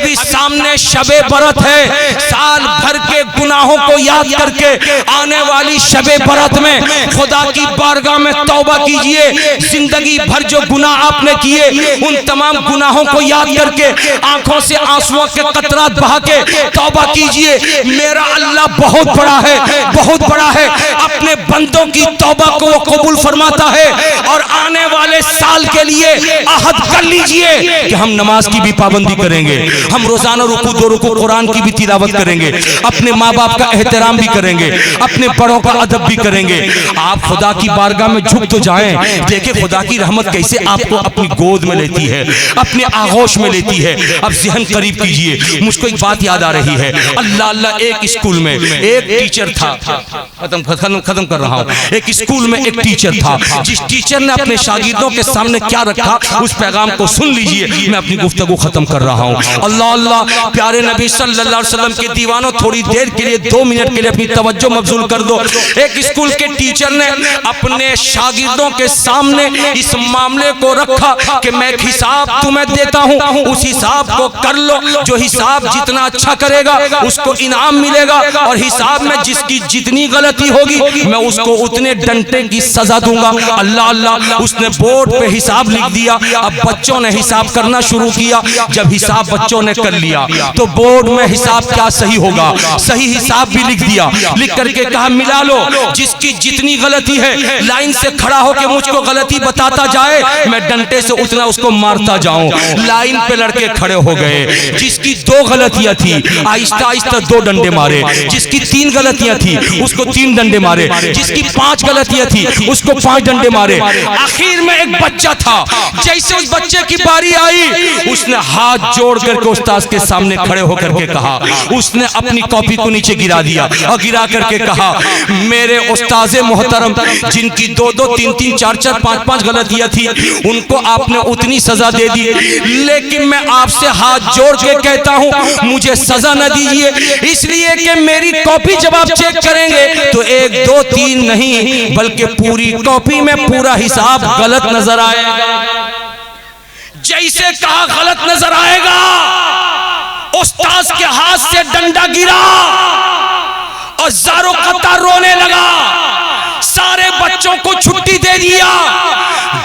अभी सामने शबे बरत है, साल भर के गुनाहों को याद करके आने वाली शबे बरत में खुदा की बारगाह में तौबा कीजिए। जिंदगी भर जो गुनाह आपने किए उन तमाम गुनाहों को याद करके आंखों से आंसुओं के कतरात बहा के तौबा कीजिए। मेरा अल्लाह बहुत बड़ा है, बहुत बड़ा है। अपने बंदों की तौबा को वो कबूल फरमाता है। और आने वाले साल के लिए अहद कर लीजिए कि हम नमाज की भी पाबंदी करेंगे, हम रोजाना रुकू दो रुकू कुरान की भी तिलावत करेंगे, अपने माँ बाप का एहतराम भी करेंगे, अपने बड़ों का अदब भी करेंगे। आप खुदा की बारगाह में झुक तो जाएं, देखें खुदा की रहमत कैसे आपको अपनी गोद में लेती है, अपने आगोश में लेती है। अब ज़हन करीब कीजिए। मुझको एक बात याद आ रही है। अल्लाह अल्लाह, एक स्कूल में एक टीचर था, खत्म कर रहा हूँ। एक स्कूल में एक टीचर था, जिस टीचर ने अपने शागिर्दों के सामने क्या रखा उस पैगाम को सुन लीजिए। मैं अपनी गुफ्तगू खत्म कर रहा हूँ। अल्लाह अल्लाह, प्यारे नबी सल्लल्लाहु अलैहि वसल्लम के दीवानों, थोड़ी देर के लिए 2 मिनट के लिए अपनी तवज्जो मबजूल कर दो। एक स्कूल के टीचर ने अपने शागिर्दों के सामने इस मामले को रखा कि मैं एक हिसाब तुम्हें देता हूँ, उस हिसाब को कर लो, जो हिसाब जितना अच्छा करेगा उसको इनाम मिलेगा, और हिसाब में जिसकी जितनी गलती होगी मैं उसको उतने डंडे की सजा दूंगा। अल्लाह अल्लाह, उसने बोर्ड पे हिसाब लिख दिया। अब बच्चों ने हिसाब करना शुरू किया। जब हिसाब बच्चों ने कर लिया तो बोर्ड में हिसाब क्या सही होगा, सही हिसाब भी लिख दिया। लिख करके कहा मिला लो, जिसकी जितनी गलती है लाइन से खड़ा होकर मुझको गलती बताता जाए, मैं डंडे से उतना उसको मारता जाऊं। लाइन पे लड़के खड़े हो गए। जिसकी 2 गलतियां थी आहिस्ता आहिस्ता 2 डंडे मारे, जिसकी 3 गलतियां थी उसको 3 डंडे मारे, जिसकी 5 गलतियां थी उसको 5 डंडे मारे। आखिर में एक बच्चा था, जैसे उस बच्चे की बारी आई उसने हाथ जोड़ करके उस्ताद के सामने खड़े होकर के कहा, उसने अपनी कॉपी को नीचे गिरा दिया और गिरा करके कहा, मेरे उस्ताद मोहतरम जिनकी 2-2, 3-3, 4-4, 5-5 गलतियां थी उनको आपने उतनी सजा दे दी, लेकिन मैं आपसे हाथ जोड़ के कहता हूं मुझे सजा न दीजिए, इसलिए कि मेरी कॉपी जब आप चेक करेंगे तो 1, 2, 3 नहीं बल्कि पूरी कॉपी में पूरा हिसाब गलत नजर आएगा। जैसे कहा गलत नजर आएगा, उस्ताद के हाथ से डंडा गिरा और ज़ारो कतार रोने लगा। सारे बच्चों को छुट्टी दे दिया,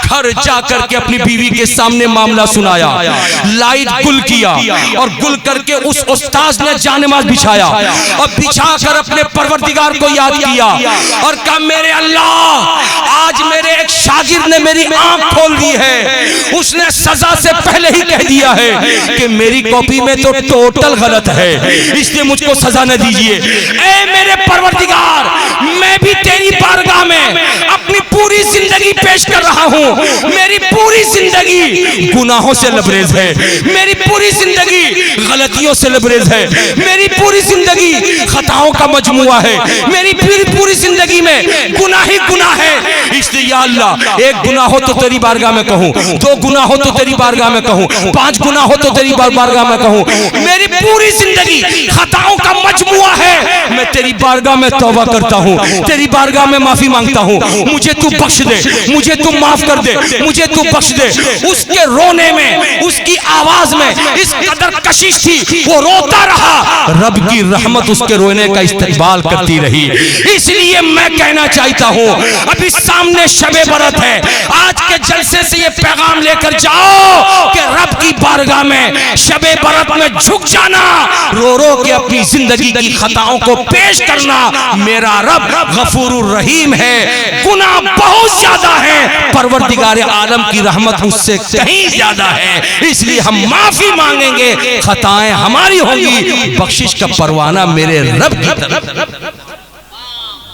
घर जाकर के अपनी बीवी के सामने मामला सुनाया। लाइट गुल किया और गुल करके उस उस्ताद ने जानेमाज बिछाया और बिछाकर अपने परवरदिगार को याद किया और कहा, मेरे अल्लाह, आज मेरे एक शागिर्द ने मेरी आंख खोल दी है। उसने सजा से पहले ही कह दिया है कि मेरी कॉपी में तो टोटल गलत है, इसलिए मुझको सजा न दीजिए। ऐ मेरे परवरदिगार, मैं भी तेरी बारगाह में अपनी पूरी जिंदगी पेश कर रहा हूँ। मेरी पूरी जिंदगी गुनाहों से लबरेज है, मेरी पूरी जिंदगी गलतियों से लबरेज है, मेरी पूरी जिंदगी खताओं का मजमुआ है, मेरी पूरी जिंदगी में गुनाह ही गुनाह है। इसलिए या अल्लाह, 1 गुनाह हो तो तेरी बारगाह में कहूँ, 2 गुनाह हो तो तेरी बारगाह में कहूँ, 5 गुनाह हो तो तेरी बारगाह में कहूँ, मेरी पूरी जिंदगी खताओं का मजमुआ है। मैं तेरी बारगाह में तौबा करता हूँ, तेरी बारगाह में माफी मांगता हूँ, मुझे तू बख्श दे, मुझे तू माफ कर दे, मुझे तू बख्श दे। उसके रोने में, उसकी आवाज में इस कदर कशिश थी, वो रोता रहा, रब की रहमत उसके रोने का इस्तकबाल करती रही। इसलिए मैं कहना चाहता हूँ, अभी सामने शबे बरत है, आज के जलसे से ये पैगाम लेकर जाओ कि रब की बारगाह में शबे बरत में झुक जाना, रो रो के अपनी जिंदगी की खताओं को पेश करना। मेरा रब गफूरुर रहीम है, गुनाह बहुत ज्यादा है, परवरदिगार आलम की रहमत मुझसे कहीं ज्यादा है, इसलिए हम माफी मांगेंगे, खताएं हमारी होंगी, बख्शिश का परवाना मेरे रब की तरफ।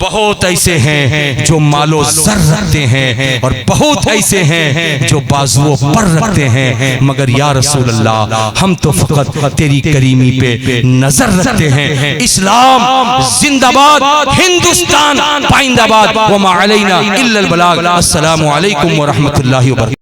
बहुत ऐसे हैं जो मालो सर रखते हैं और बहुत ऐसे हैं जो बाजुओं पर रखते हैं, मगर या रसूल अल्लाह, हम तो फकत तेरी करीमी पे नजर रखते हैं। इस्लाम जिंदाबाद, हिंदुस्तान पाइंदाबाद, व मा अलैना इल्लल बलाग। अस्सलामु अलैकुम व रहमतुल्लाहि व बरकातहू।